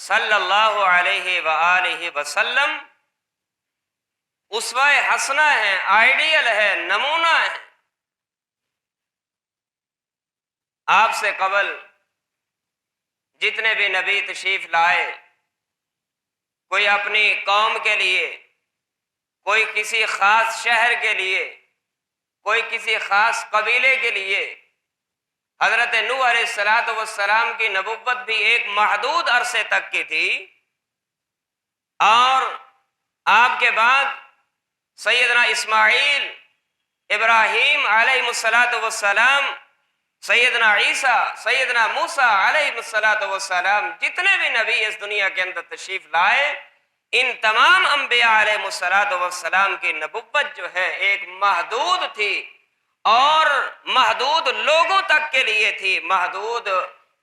صلی اللہ علیہ وآلہ وسلم اسوہ حسنہ ہے، آئیڈیل ہے، نمونہ ہے۔ آپ سے قبل جتنے بھی نبی تشریف لائے، کوئی اپنی قوم کے لیے، کوئی کسی خاص شہر کے لیے، کوئی کسی خاص قبیلے کے لیے۔ حضرت نوح علیہ السلام کی نبوت بھی ایک محدود عرصے تک کی تھی، اور آپ کے بعد سیدنا اسماعیل، ابراہیم علیہ السلام، سیدنا عیسیٰ، سیدنا موسیٰ علیہ السلام، جتنے بھی نبی اس دنیا کے اندر تشریف لائے، ان تمام انبیاء علیہ السلام کی نبوت جو ہے ایک محدود تھی، اور محدود لوگوں تک کے لیے تھی، محدود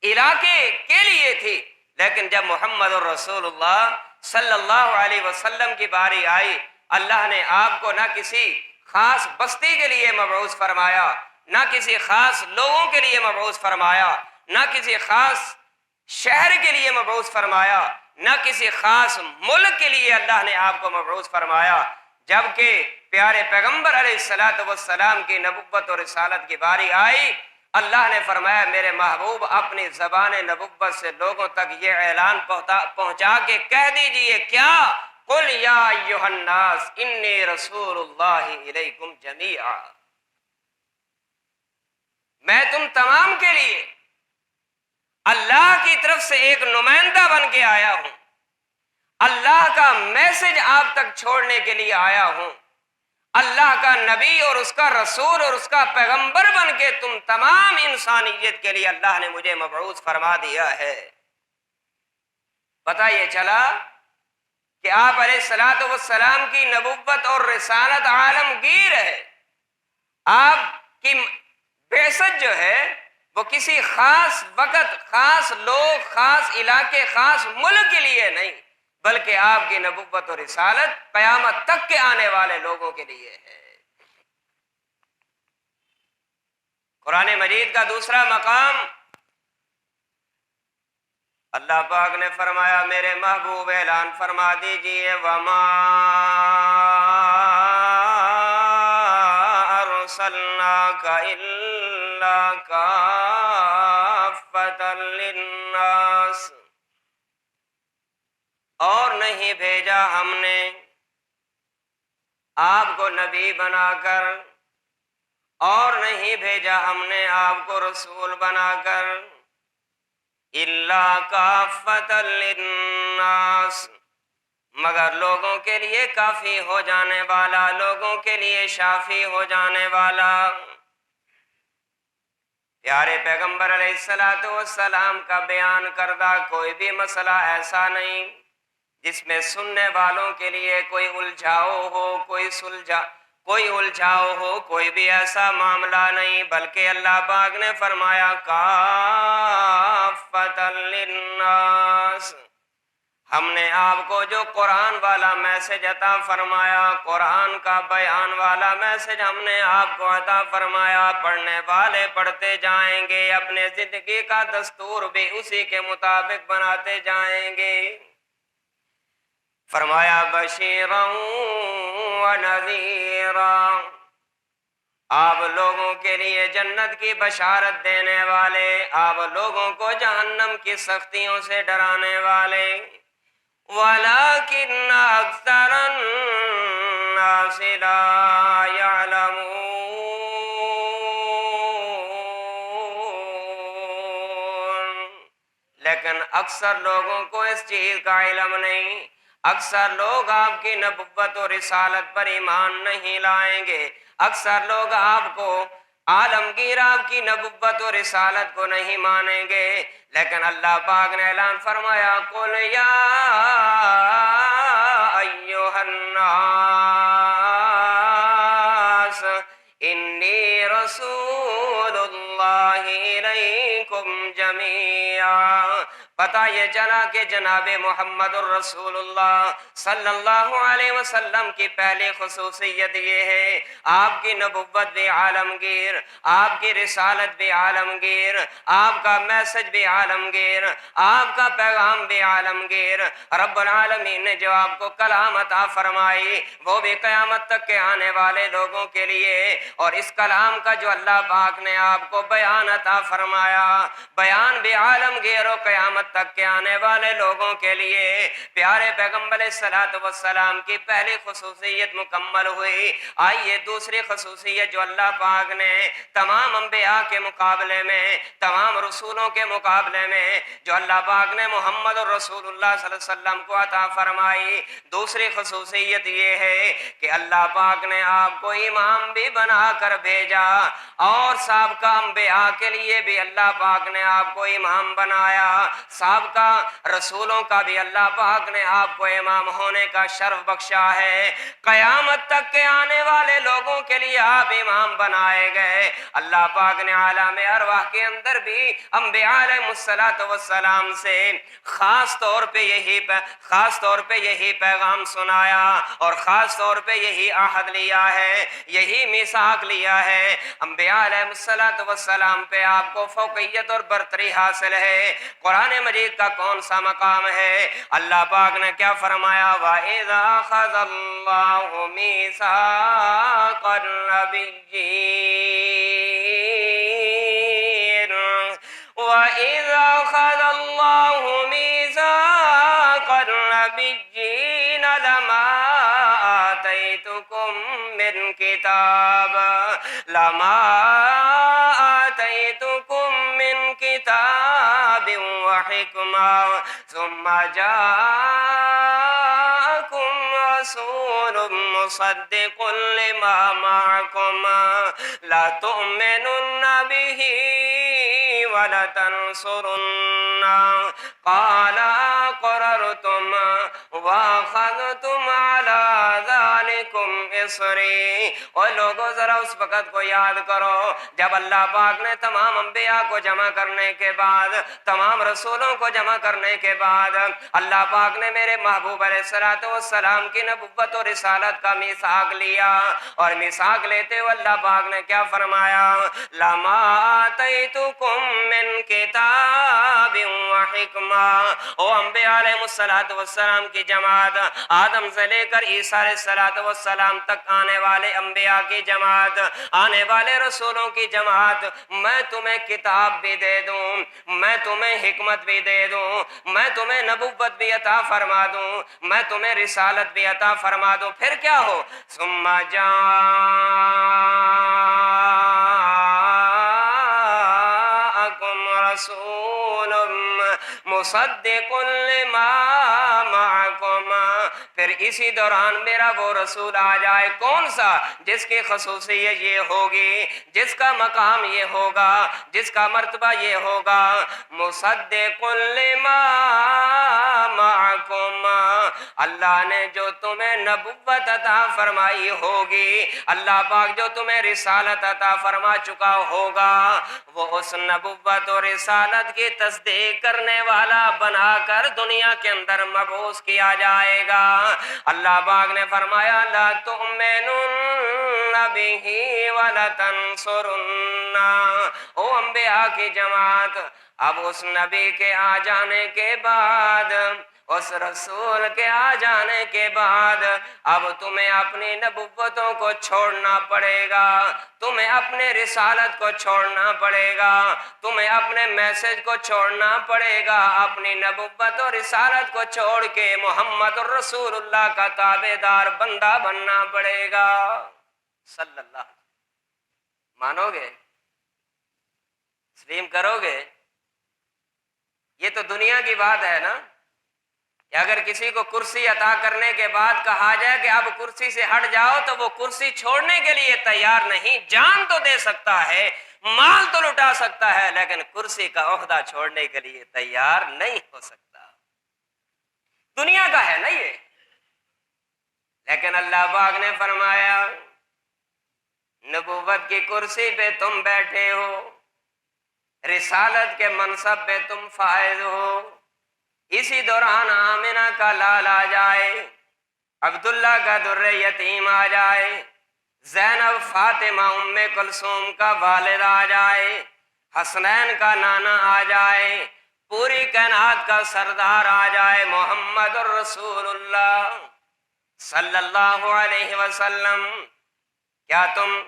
علاقے کے لیے تھی۔ لیکن جب محمد الرسول اللہ صلی اللہ علیہ وسلم کی باری آئی، اللہ نے آپ کو نہ کسی خاص بستی کے لیے مبعوث فرمایا، نہ کسی خاص لوگوں کے لیے مبعوث فرمایا، نہ کسی خاص شہر کے لیے مبعوث فرمایا، نہ کسی خاص ملک کے لیے اللہ نے آپ کو مبعوث فرمایا۔ جبکہ پیارے پیغمبر علیہ السلام کی نبوت اور رسالت کی باری آئی، اللہ نے فرمایا میرے محبوب اپنی زبان نبوت سے لوگوں تک یہ اعلان پہنچا کے کہہ دیجئے، کیا؟ قل یا ایھا الناس انی رسول اللہ الیکم جمیعا، میں تم تمام کے لیے اللہ کی طرف سے ایک نمائندہ بن کے آیا ہوں، اللہ کا میسج آپ تک چھوڑنے کے لیے آیا ہوں، اللہ کا نبی اور اس کا رسول اور اس کا پیغمبر بن کے تم تمام انسانیت کے لیے اللہ نے مجھے مبعوث فرما دیا ہے۔ پتہ یہ چلا کہ آپ علیہ السلام کی نبوت اور رسالت عالمگیر ہے۔ آپ کی بعثت جو ہے وہ کسی خاص وقت، خاص لوگ، خاص علاقے، خاص ملک کے لیے نہیں، بلکہ آپ کی نبوت اور رسالت قیامت تک کے آنے والے لوگوں کے لیے ہے۔ قرآن مجید کا دوسرا مقام، اللہ پاک نے فرمایا میرے محبوب اعلان فرما دیجئے وما ارسلناک الا کافۃ للناس، اور نہیں بھیجا ہم نے آپ کو نبی بنا کر، اور نہیں بھیجا ہم نے آپ کو رسول بنا کر، الا کافۃ للناس، مگر لوگوں کے لیے کافی ہو جانے والا، لوگوں کے لیے شافی ہو جانے والا۔ پیارے پیغمبر علیہ السلام کا بیان کردہ کوئی بھی مسئلہ ایسا نہیں جس میں سننے والوں کے لیے کوئی الجھاؤ ہو، کوئی الجھاؤ ہو، کوئی بھی ایسا معاملہ نہیں، بلکہ اللہ پاک نے فرمایا کافۃ للناس، ہم نے آپ کو جو قرآن والا میسج عطا فرمایا، قرآن کا بیان والا میسج ہم نے آپ کو عطا فرمایا، پڑھنے والے پڑھتے جائیں گے، اپنے زندگی کا دستور بھی اسی کے مطابق بناتے جائیں گے۔ فرمایا بشیرا ونذیرا، آپ لوگوں کے لیے جنت کی بشارت دینے والے، آپ لوگوں کو جہنم کی سختیوں سے ڈرانے والے۔ وَلَكِنَّ أَكْثَرَ النَّاسِ لَا يَعْلَمُونَ، لیکن اکثر لوگوں کو اس چیز کا علم نہیں، اکثر لوگ آپ کی نبوت و رسالت پر ایمان نہیں لائیں گے، اکثر لوگ آپ کو عالمگیر آپ کی نبوت و رسالت کو نہیں مانیں گے، لیکن اللہ پاک نے اعلان فرمایا قل یا ایھا الناس انی رسول اللہ الیکم جمیعا، پتہ یہ چلا کہ جناب محمد الرسول اللہ صلی اللہ علیہ وسلم کی پہلی خصوصیت یہ ہے، آپ کی نبوت بھی عالمگیر، آپ کی رسالت بھی عالمگیر، آپ کا میسج بھی عالمگیر، آپ کا پیغام بھی عالمگیر۔ رب العالمین نے جو آپ کو کلام عطا فرمائی وہ بھی قیامت تک کے آنے والے لوگوں کے لیے، اور اس کلام کا جو اللہ پاک نے آپ کو بیان عطا فرمایا، بیان بھی عالمگیر و قیامت تک کے آنے والے لوگوں کے لیے۔ پیارے پیغمبر صلوات و سلام کی پہلی خصوصیت مکمل ہوئی۔ آئیے دوسری خصوصیت جو اللہ پاک نے تمام انبیاء کے مقابلے میں، تمام رسولوں کے مقابلے میں جو اللہ پاک نے محمد الرسول اللہ صلی اللہ علیہ وسلم کو عطا فرمائی، دوسری خصوصیت یہ ہے کہ اللہ پاک نے آپ کو امام بھی بنا کر بھیجا، اور سابقہ انبیاء کے لیے بھی اللہ پاک نے آپ کو امام بنایا، سابقہ رسولوں کا بھی اللہ پاک نے آپ کو امام ہونے کا شرف بخشا ہے۔ قیامت تک کے آنے والے لوگوں کے لیے آپ امام بنائے گئے۔ اللہ پاک نے عالم ارواح کے اندر بھی انبیاء علیہ السلام سے خاص طور پہ یہی پیغام سنایا، اور خاص طور پہ یہی عہد لیا ہے، یہی میثاق لیا ہے۔ انبیاء علیہ السلام پہ آپ کو فوقیت اور برتری حاصل ہے۔ قرآن مجید کا کون سا مقام ہے؟ اللہ پاک نے کیا فرمایا؟ وَإِذَا أَخَذَ اللَّهُ مِيثَاقَ النَّبِيِّينَ وَإِذَا أَخَذَ اللَّهُ مِيثَاقَ النَّبِيِّينَ لَمَا آتَيْتُكُم من كتاب وحكمة ثم جاءكم رسول مصدق لما معكم لتؤمنن به ولتنصرنه قال أقررتم وأخذتم على ذلكم إصري۔ اور لوگوں ذرا اس وقت کو یاد کرو جب اللہ پاک نے تمام انبیاء کو جمع کرنے کے بعد، تمام رسولوں کو جمع کرنے کے بعد، اللہ پاک نے میرے محبوب علیہ السلام کی نبوت اور رسالت کا میثاق لیا، اور میثاق لیتے ہوئے اللہ پاک نے کیا فرمایا؟ لما آتیتکم من کتاب وحکمہ۔ او انبیاء علیہ السلام کی جماعت، آدم سے لے کر عیسیٰ علیہ السلام تک آنے والے انبیاء کی جماعت، آنے والے رسولوں کی جماعت، میں تمہیں کتاب بھی دے دوں، میں تمہیں حکمت بھی دے دوں، میں تمہیں نبوت بھی عطا فرما دوں، میں تمہیں رسالت بھی عطا فرما دوں، پھر کیا ہو؟ ثم جاءکم رسول مصدق لما معکم، پھر اسی دوران میرا وہ رسول آ جائے، کون سا؟ جس کی خصوصیت یہ ہوگی، جس کا مقام یہ ہوگا، جس کا مرتبہ یہ ہوگا، مصدق لما معکم، اللہ نے جو تمہیں نبوت عطا فرمائی ہوگی، اللہ پاک جو تمہیں رسالت عطا فرما چکا ہوگا، وہ اس نبوت اور رسالت کی تصدیق کرنے والا بنا کر دنیا کے اندر مبعوث کیا جائے گا۔ اللہ پاک نے فرمایا لا تؤمنن بہ ولتنصرن۔ او انبیاء کی جماعت، اب اس نبی کے آ جانے کے بعد، اس رسول کے آ جانے کے بعد، اب تمہیں اپنی نبوتوں کو چھوڑنا پڑے گا، تمہیں اپنے رسالت کو چھوڑنا پڑے گا، تمہیں اپنے میسج کو چھوڑنا پڑے گا، اپنی نبوت اور رسالت کو چھوڑ کے محمد الرسول اللہ کا تابعدار بندہ بننا پڑے گا صلی اللہ۔ مانو گے؟ تسلیم کرو گے؟ یہ تو دنیا کی بات ہے نا، کہ اگر کسی کو کرسی عطا کرنے کے بعد کہا جائے کہ اب کرسی سے ہٹ جاؤ تو وہ کرسی چھوڑنے کے لیے تیار نہیں، جان تو دے سکتا ہے، مال تو لٹا سکتا ہے، لیکن کرسی کا عہدہ چھوڑنے کے لیے تیار نہیں ہو سکتا۔ دنیا کا ہے نا یہ، لیکن اللہ پاک نے فرمایا نبوت کی کرسی پہ تم بیٹھے ہو، رسالت کے منصب پہ تم فائز ہو، اسی دوران آمنہ کا لال آ جائے، عبداللہ کا در یتیم آ جائے، زینب فاطمہ ام کلثوم کا والد آ جائے، حسنین کا نانا آ جائے، پوری کائنات کا سردار آ جائے، محمد الرسول اللہ صلی اللہ علیہ وسلم، کیا تم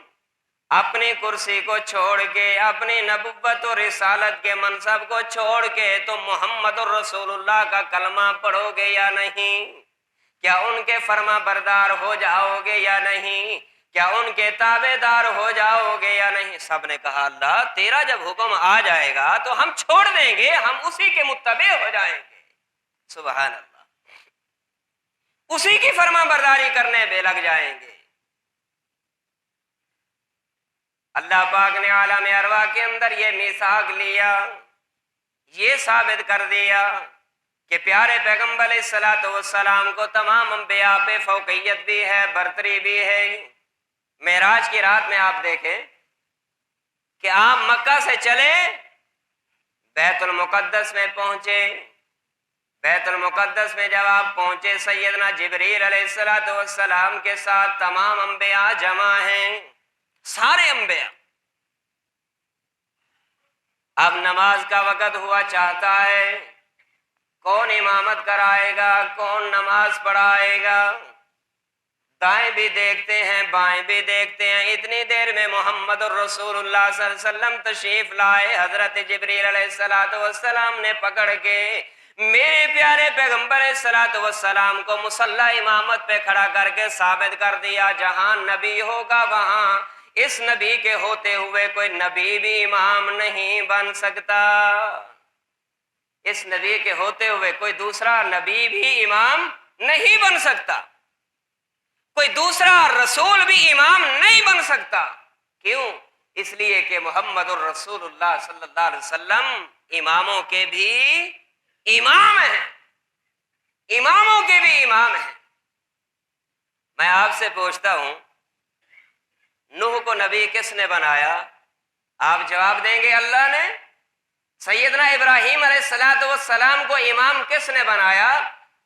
اپنی کرسی کو چھوڑ کے، اپنی نبوت و رسالت کے منصب کو چھوڑ کے تم محمد الرسول اللہ کا کلمہ پڑھو گے یا نہیں؟ کیا ان کے فرما بردار ہو جاؤ گے یا نہیں؟ کیا ان کے تابع دار ہو جاؤ گے یا نہیں؟ سب نے کہا اللہ تیرا جب حکم آ جائے گا تو ہم چھوڑ دیں گے، ہم اسی کے متبع ہو جائیں گے۔ سبحان اللہ، اسی کی فرما برداری کرنے میں لگ جائیں گے۔ اللہ پاک نے عالم ارواح کے اندر یہ میثاق لیا، یہ ثابت کر دیا کہ پیارے پیغمبر علیہ الصلوۃ والسلام کو تمام انبیاء پہ فوقیت بھی ہے، برتری بھی ہے۔ معراج کی رات میں آپ دیکھیں کہ آپ مکہ سے چلے، بیت المقدس میں پہنچے، بیت المقدس میں جب آپ پہنچے سیدنا جبریل علیہ الصلوۃ والسلام کے ساتھ تمام انبیاء جمع ہیں، سارے انبیاء۔ اب نماز کا وقت ہوا چاہتا ہے، کون امامت کرائے گا، کون نماز پڑھائے گا؟ دائیں بھی دیکھتے ہیں، بائیں بھی دیکھتے ہیں، اتنی دیر میں محمد الرسول اللہ صلی اللہ علیہ وسلم تشریف لائے۔ حضرت جبریل علیہ السلام نے پکڑ کے میرے پیارے پیغمبر علیہ السلام کو مصلی امامت پہ کھڑا کر کے ثابت کر دیا، جہاں نبی ہوگا وہاں اس نبی کے ہوتے ہوئے کوئی نبی بھی امام نہیں بن سکتا، اس نبی کے ہوتے ہوئے کوئی دوسرا نبی بھی امام نہیں بن سکتا، کوئی دوسرا رسول بھی امام نہیں بن سکتا۔ کیوں؟ اس لیے کہ محمد الرسول اللہ صلی اللہ علیہ وسلم اماموں کے بھی امام ہیں، اماموں کے بھی امام ہیں۔ میں آپ سے پوچھتا ہوں نوح کو نبی کس نے بنایا؟ آپ جواب دیں گے اللہ نے۔ سیدنا ابراہیم علیہ السلام کو امام کس نے بنایا؟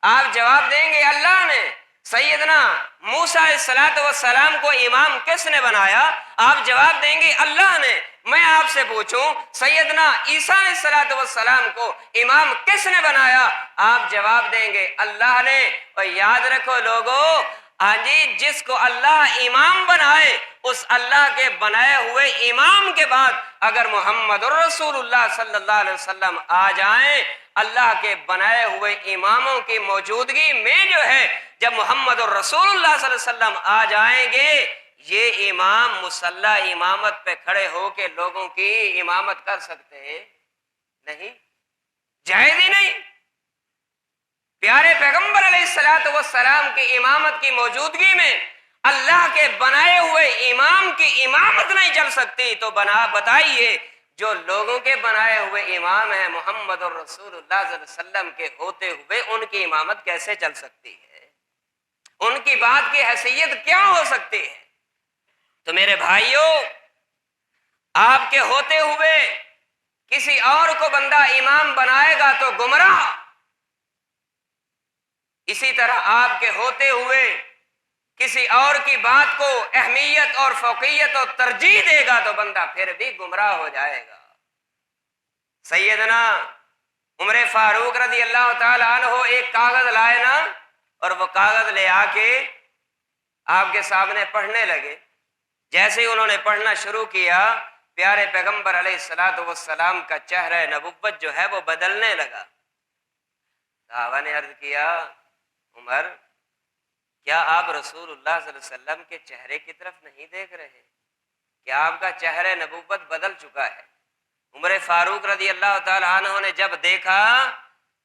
آپ جواب دیں گے اللہ نے۔ سیدنا موسیٰ علیہ السلام کو امام کس نے بنایا؟ آپ جواب دیں گے اللہ نے۔ میں آپ سے پوچھوں سیدنا عیسیٰ علیہ السلام کو امام کس نے بنایا؟ آپ جواب دیں گے اللہ نے۔ اور یاد رکھو لوگو، آجی جس کو اللہ امام بنائے اس اللہ کے بنائے ہوئے امام کے بعد اگر محمد الرسول اللہ صلی اللہ علیہ وسلم آ جائیں، اللہ کے بنائے ہوئے اماموں کی موجودگی میں جو ہے جب محمد الرسول اللہ صلی اللہ علیہ وسلم آ جائیں گے، یہ امام مصلی امامت پہ کھڑے ہو کے لوگوں کی امامت کر سکتے ہیں؟ نہیں، جائز ہی نہیں۔ پیارے پیغمبر علیہ السلام کی امامت کی موجودگی میں اللہ کے بنائے ہوئے امام کی امامت نہیں چل سکتی، تو بتائیے جو لوگوں کے بنائے ہوئے امام ہیں محمد الرسول اللہ صلی اللہ علیہ وسلم کے ہوتے ہوئے ان کی امامت کیسے چل سکتی ہے؟ ان کی بات کی حیثیت کیا ہو سکتی ہے؟ تو میرے بھائیوں، آپ کے ہوتے ہوئے کسی اور کو بندہ امام بنائے گا تو گمراہ، اسی طرح آپ کے ہوتے ہوئے کسی اور کی بات کو اہمیت اور فوقیت اور ترجیح دے گا تو بندہ پھر بھی گمراہ ہو جائے گا۔ سیدنا عمر فاروق رضی اللہ تعالی عنہ ایک کاغذ لائے نا، اور وہ کاغذ لے آ کے آپ کے سامنے پڑھنے لگے۔ جیسے ہی انہوں نے پڑھنا شروع کیا، پیارے پیغمبر علیہ السلام کا چہرہ نبوت جو ہے وہ بدلنے لگا۔ صحابہ نے عرض کیا عمر، کیا آپ رسول اللہ صلی اللہ علیہ وسلم کے چہرے کی طرف نہیں دیکھ رہے؟ کیا آپ کا چہرہ نبوت بدل چکا ہے؟ عمر فاروق رضی اللہ تعالی عنہ نے جب دیکھا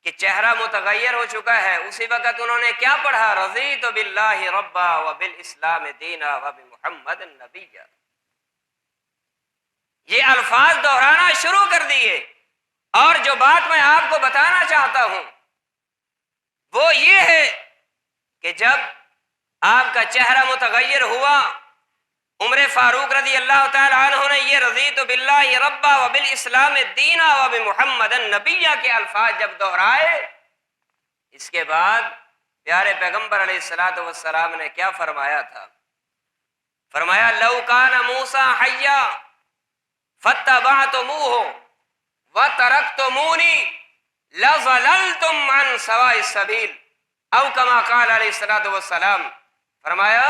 کہ چہرہ متغیر ہو چکا ہے، اسی وقت انہوں نے کیا پڑھا؟ رضیت باللہ ربا وبالاسلام دینا وبمحمد نبیا۔ یہ الفاظ دہرانا شروع کر دیے، اور جو بات میں آپ کو بتانا چاہتا ہوں وہ یہ ہے کہ جب آپ کا چہرہ متغیر ہوا، عمر فاروق رضی اللہ تعالی عنہ نے یہ رضیت باللہ ربا وبالاسلام دینا وبمحمد نبیہ کے الفاظ جب دہرائے اس کے بعد پیارے پیغمبر علیہ الصلوۃ والسلام نے کیا فرمایا تھا؟ فرمایا لو کان موسیٰ حیا فاتبعتموہ وترکتمونی لظللتم عن سواء السبیل او کما قال علیہ الصلوۃ والسلام. فرمایا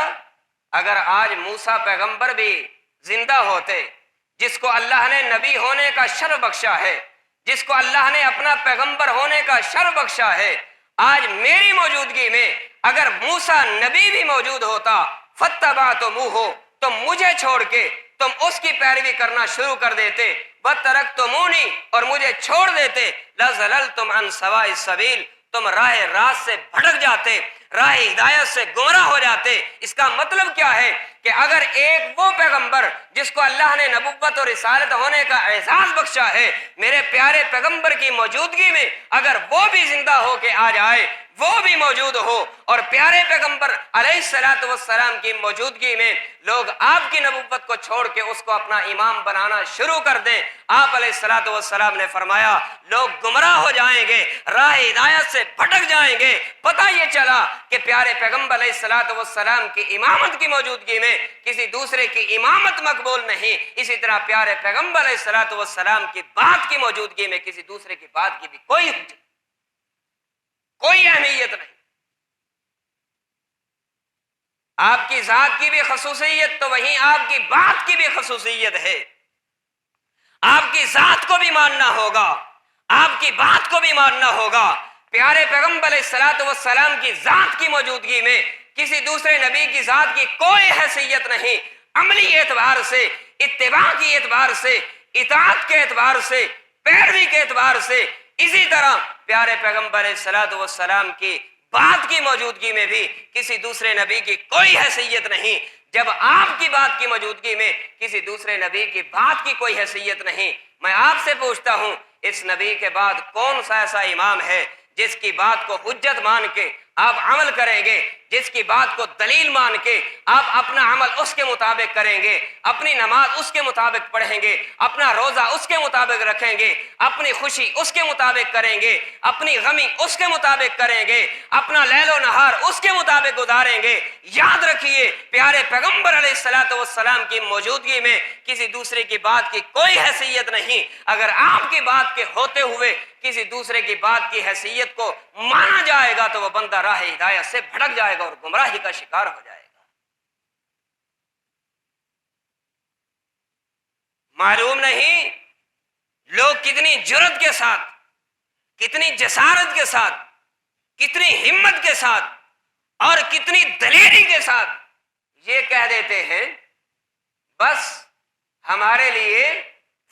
اگر آج موسیٰ پیغمبر بھی زندہ ہوتے، جس کو اللہ نے نبی ہونے کا شرف بخشا ہے، جس کو اللہ نے اپنا پیغمبر ہونے کا شرف بخشا ہے، آج میری موجودگی میں اگر موسیٰ نبی بھی موجود ہوتا فاتبعتموہ، تم مجھے چھوڑ کے تم اس کی پیروی کرنا شروع کر دیتے، وترکتمونی، اور مجھے چھوڑ دیتے، لظللتم عن سواء السبیل، تم راہ راست سے بھٹک جاتے، راہ ہدایت سے گمراہ ہو جاتے. اس کا مطلب کیا ہے کہ اگر ایک وہ پیغمبر جس کو اللہ نے نبوت اور رسالت ہونے کا اعزاز بخشا ہے، میرے پیارے پیغمبر کی موجودگی میں اگر وہ بھی زندہ ہو کے آ جائے، وہ بھی موجود ہو، اور پیارے پیغمبر علیہ الصلوۃ والسلام کی موجودگی میں لوگ آپ کی نبوت کو چھوڑ کے اس کو اپنا امام بنانا شروع کر دیں، آپ علیہ الصلوۃ والسلام نے فرمایا لوگ گمراہ ہو جائیں گے، راہ ہدایت سے بھٹک جائیں گے. پتہ یہ چلا کہ پیارے پیغمبر علیہ الصلوۃ والسلام کی امامت کی موجودگی میں کسی دوسرے کی امامت مقبول نہیں. اسی طرح پیارے پیغمبر علیہ الصلوۃ والسلام کی بات کی موجودگی میں کسی دوسرے کی بات کی بھی کوئی اہمیت نہیں. آپ کی ذات کی بھی خصوصیت تو وہیں آپ کی بات کی بھی خصوصیت ہے. آپ کی ذات کو بھی ماننا ہوگا، آپ کی بات کو بھی ماننا ہوگا. پیارے پیغمبر علیہ الصلوۃ والسلام کی ذات کی موجودگی میں کسی دوسرے نبی کی ذات کی کوئی حیثیت نہیں. عملی اعتبار سے، اتباع کی اعتبار سے، اطاعت کے اعتبار سے، پیروی کے اعتبار سے، اسی طرح پیارے پیغمبر علیہ الصلوۃ والسلام کی بات کی موجودگی میں بھی کسی دوسرے نبی کی کوئی حیثیت نہیں. جب آپ کی بات کی موجودگی میں کسی دوسرے نبی کی بات کی کوئی حیثیت نہیں، میں آپ سے پوچھتا ہوں اس نبی کے بعد کون سا ایسا امام ہے جس کی بات کو حجت مان کے آپ عمل کریں گے، جس کی بات کو دلیل مان کے آپ اپنا عمل اس کے مطابق کریں گے، اپنی نماز اس کے مطابق پڑھیں گے، اپنا روزہ اس کے مطابق رکھیں گے، اپنی خوشی اس کے مطابق کریں گے، اپنی غمی اس کے مطابق کریں گے، اپنا لیل و نہار اس کے مطابق گزاریں گے. یاد رکھیے پیارے پیغمبر علیہ الصلوۃ والسلام کی موجودگی میں کسی دوسرے کی بات کی کوئی حیثیت نہیں. اگر آپ کی بات کے ہوتے ہوئے کسی دوسرے کی بات کی حیثیت کو مانا جائے گا تو وہ بندہ راہ ہدایت سے بھٹک جائے گا اور گمراہی کا شکار ہو جائے گا. معلوم نہیں لوگ کتنی جرت کے ساتھ، کتنی جسارت کے ساتھ، کتنی ہمت کے ساتھ اور کتنی دلیری کے ساتھ یہ کہہ دیتے ہیں بس ہمارے لیے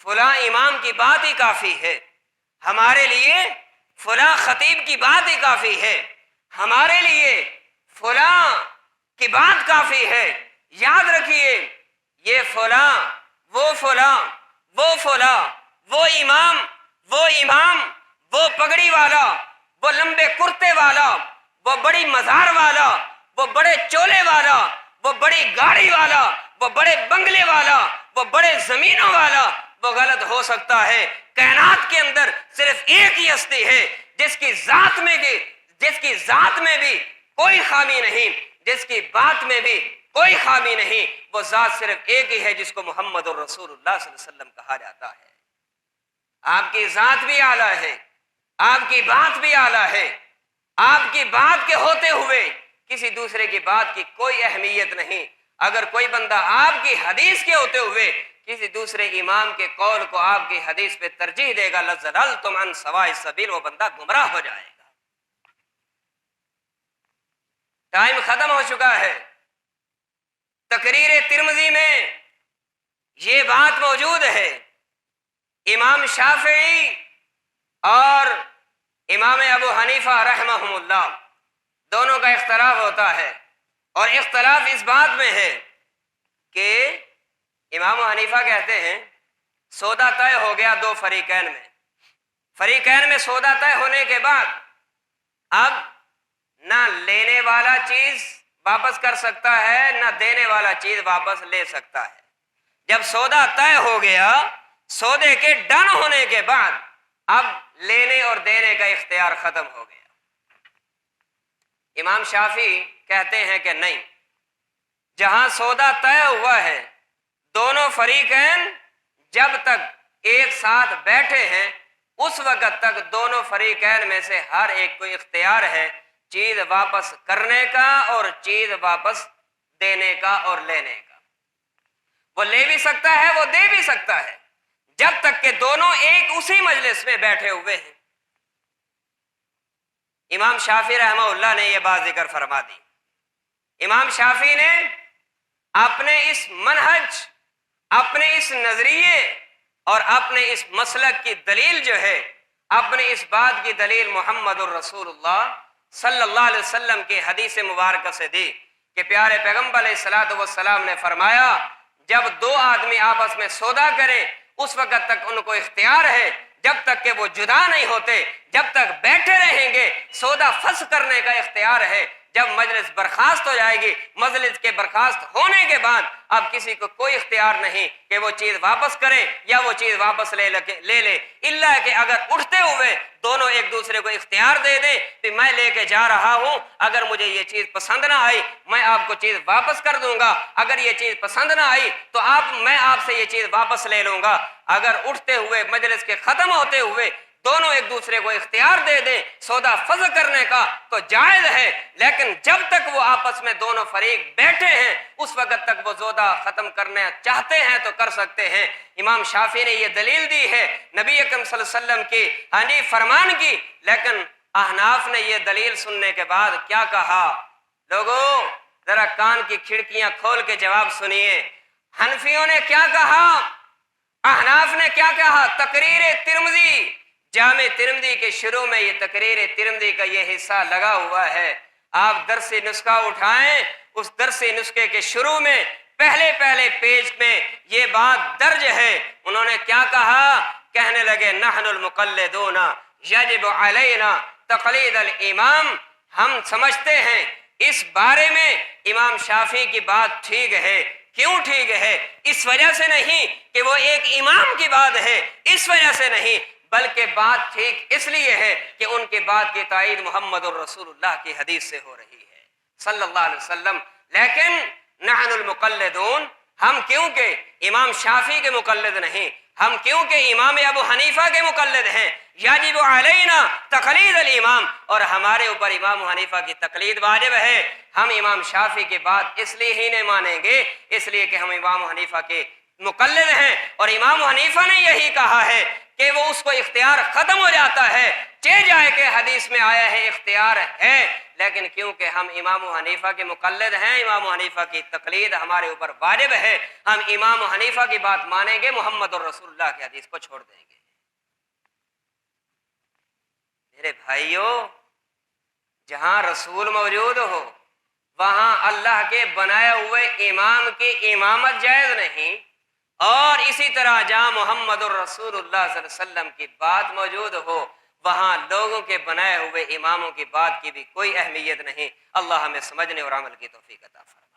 فلاں امام کی بات ہی کافی ہے، ہمارے لیے فلاں خطیب کی بات ہی کافی ہے، ہمارے لیے فلاں کی بات کافی ہے. یاد رکھیے یہ فلاں، وہ فلاں، وہ فلاں، وہ امام، وہ پگڑی والا، وہ لمبے کرتے والا، وہ بڑی مزار والا، وہ بڑے چولے والا، وہ بڑی گاڑی والا، وہ بڑے بنگلے والا، وہ بڑے زمینوں والا، وہ غلط ہو سکتا ہے. کائنات کے اندر صرف ایک ہی ہستی ہے جس کی ذات میں بھی کوئی خامی نہیں، جس کی بات میں بھی کوئی خامی نہیں. وہ ذات صرف ایک ہی ہے جس کو محمد الرسول اللہ صلی اللہ علیہ وسلم کہا جاتا ہے. آپ کی ذات بھی اعلیٰ ہے، آپ کی بات بھی اعلیٰ ہے. آپ کی بات کے ہوتے ہوئے کسی دوسرے کی بات کی کوئی اہمیت نہیں. اگر کوئی بندہ آپ کی حدیث کے ہوتے ہوئے کسی دوسرے امام کے قول کو آپ کی حدیث پہ ترجیح دے گا لظللتم عن سواء السبیل، وہ بندہ گمراہ ہو جائے گا. ٹائم ختم ہو چکا ہے. تقریر ترمذی میں یہ بات موجود ہے، امام شافعی اور امام ابو حنیفہ رحمہم اللہ دونوں کا اختلاف ہوتا ہے، اور اختلاف اس بات میں ہے کہ امام حنیفہ کہتے ہیں سودا طے ہو گیا دو فریقین میں سودا طے ہونے کے بعد اب نہ لینے والا چیز واپس کر سکتا ہے نہ دینے والا چیز واپس لے سکتا ہے. جب سودا طے ہو گیا، سودے کے ڈن ہونے کے بعد اب لینے اور دینے کا اختیار ختم ہو گیا. امام شافعی کہتے ہیں کہ نہیں، جہاں سودا طے ہوا ہے دونوں فریقین جب تک ایک ساتھ بیٹھے ہیں اس وقت تک دونوں فریقین میں سے ہر ایک کو اختیار ہے چیز واپس کرنے کا اور چیز واپس دینے کا اور لینے کا۔ وہ لے بھی سکتا ہے، وہ دے بھی سکتا ہے، جب تک کہ دونوں ایک اسی مجلس میں بیٹھے ہوئے ہیں۔ امام شافعی رحمہ اللہ نے یہ بات ذکر فرما دی۔ امام شافعی نے اپنے اس منہج، اپنے اس نظریے اور اپنے اس مسلک کی دلیل جو ہے، اپنے اس بات کی دلیل محمد الرسول اللہ صلی اللہ علیہ وسلم کی حدیث مبارکہ سے دی کہ پیارے پیغمبر علیہ الصلوۃ والسلام نے فرمایا جب دو آدمی آپس میں سودا کریں اس وقت تک ان کو اختیار ہے، جب تک کہ وہ جدا نہیں ہوتے، جب تک بیٹھے رہیں گے سودا فسخ کرنے کا اختیار ہے۔ جب مجلس برخاست ہو جائے گی، مجلس کے برخاست ہونے کے بعد اب کسی کو کوئی اختیار نہیں کہ وہ چیز واپس کرے یا وہ چیز واپس لے لے الا کہ اگر اٹھتے ہوئے دونوں ایک دوسرے کو اختیار دے دیں کہ میں لے کے جا رہا ہوں، اگر مجھے یہ چیز پسند نہ آئی میں آپ کو چیز واپس کر دوں گا، اگر یہ چیز پسند نہ آئی تو میں آپ سے یہ چیز واپس لے لوں گا۔ اگر اٹھتے ہوئے مجلس کے ختم ہوتے ہوئے دونوں ایک دوسرے کو اختیار دے دیں سودا فسخ کرنے کا تو جائز ہے، لیکن جب تک وہ آپس میں دونوں فریق بیٹھے ہیں اس وقت تک وہ سودا ختم کرنا چاہتے ہیں تو کر سکتے ہیں۔ امام شافعی نے یہ دلیل دی ہے نبی اکرم صلی اللہ علیہ وسلم کی فرمان کی، لیکن احناف نے یہ دلیل سننے کے بعد کیا کہا؟ لوگوں ذرا کان کی کھڑکیاں کھول کے جواب سنیے۔ حنفیوں نے کیا کہا، احناف نے کیا کہا؟ تقریر ترمذی، جامع ترمذی کے شروع میں یہ تقریر ترمذی کا یہ حصہ لگا ہوا ہے۔ آپ درس نسخہ اٹھائیں، اس درس نسخے کے شروع میں پہلے پیج میں یہ بات درج ہے۔ انہوں نے کیا کہا؟ کہنے لگے نحن المقلدون یجب علینا تقلید الامام، ہم سمجھتے ہیں اس بارے میں امام شافعی کی بات ٹھیک ہے۔ کیوں ٹھیک ہے؟ اس وجہ سے نہیں کہ وہ ایک امام کی بات ہے، اس وجہ سے نہیں، بلکہ بات ٹھیک اس لیے ہے کہ ان کی بات کی تائید محمد الرسول اللہ کی حدیث سے ہو رہی ہے صلی اللہ علیہ وسلم۔ لیکن نحن المقلدون، ہم کیونکہ امام شافعی کے مقلد نہیں، ہم کیونکہ امام ابو حنیفہ کے مقلد ہیں، یجب علینا تقلید الامام، اور ہمارے اوپر امام حنیفہ کی تقلید واجب ہے۔ ہم امام شافعی کی بات اس لیے ہی نہیں مانیں گے اس لیے کہ ہم امام حنیفہ کے مقلد ہیں، اور امام حنیفہ نے یہی کہا ہے کہ وہ اس کو اختیار ختم ہو جاتا ہے چہ جائے کہ حدیث میں آیا ہے اختیار ہے، لیکن کیونکہ ہم امام حنیفہ کے مقلد ہیں امام حنیفہ کی تقلید ہمارے اوپر واجب ہے، ہم امام حنیفہ کی بات مانیں گے، محمد الرسول اللہ کی حدیث کو چھوڑ دیں گے۔ میرے بھائیوں، جہاں رسول موجود ہو وہاں اللہ کے بنائے ہوئے امام کی امامت جائز نہیں، اور اسی طرح جہاں محمد الرسول اللہ صلی اللہ علیہ وسلم کی بات موجود ہو وہاں لوگوں کے بنائے ہوئے اماموں کی بات کی بھی کوئی اہمیت نہیں۔ اللہ ہمیں سمجھنے اور عمل کی توفیق عطا فرمائے۔